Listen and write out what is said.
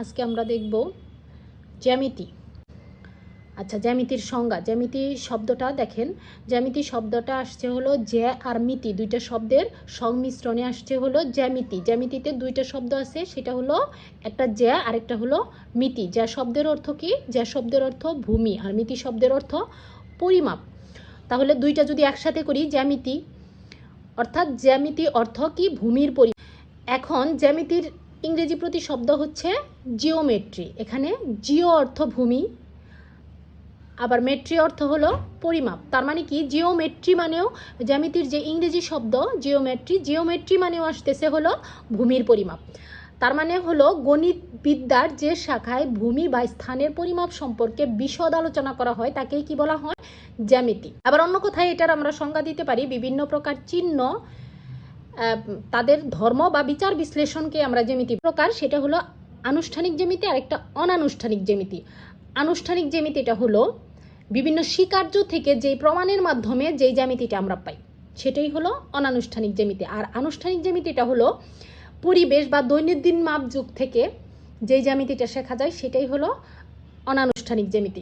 আজকে আমরা দেখব জ্যামিতি। আচ্ছা, জ্যামিতির সংজ্ঞা। জ্যামিতি শব্দটা দেখেন, জ্যামিতি শব্দটা আসছে হলো জ্যা আর মিতি, দুইটা শব্দের সংমিশ্রণে আসছে হলো জ্যামিতি। জ্যামিতিতে দুইটা শব্দ আছে, সেটা হলো একটা জ্যা আর একটা হলো মিতি। জ্যা শব্দের অর্থ কি? জ্যা শব্দের অর্থ ভূমি, আর মিতি শব্দের অর্থ পরিমাপ। তাহলে দুইটা যদি একসাথে করি, জ্যামিতি অর্থাৎ জ্যামিতি অর্থ কি? ভূমির পরিমাপ। এখন জ্যামিতির ইংরেজি প্রতিশব্দ হচ্ছে জিওমেট্রি। এখানে জিও অর্থ ভূমি, আবার মেট্রি অর্থ হলো পরিমাপ। তার মানে কি? জিওমেট্রি মানেও, জ্যামিতির যে ইংরেজি শব্দ জিওমেট্রি, জিওমেট্রি মানেও আসতেছে হলো ভূমির পরিমাপ। তার মানে হলো গণিত বিদ্যার যে শাখায় ভূমি বা স্থানের পরিমাপ সম্পর্কে বিশদ আলোচনা করা হয় তাকেই কি বলা হয়? জ্যামিতি। আবার অন্য কথায় এটার আমরা সংজ্ঞা দিতে পারি বিভিন্ন প্রকার চিহ্ন, তাদের ধর্ম বা বিচার বিশ্লেষণকে আমরা জ্যামিতি প্রকার। সেটা হলো আনুষ্ঠানিক জ্যামিতি আর একটা অনানুষ্ঠানিক জ্যামিতি। আনুষ্ঠানিক জ্যামিতিটা হলো বিভিন্ন স্বীকার্য থেকে যেই প্রমাণের মাধ্যমে যেই জ্যামিতিটা আমরা পাই, সেটাই হলো অনানুষ্ঠানিক জ্যামিতি। আর আনুষ্ঠানিক জ্যামিতিটা হলো পরিবেশ বা দৈনন্দিন মাপযোগ থেকে যেই জ্যামিতিটা শেখা যায়, সেটাই হলো অনানুষ্ঠানিক জ্যামিতি।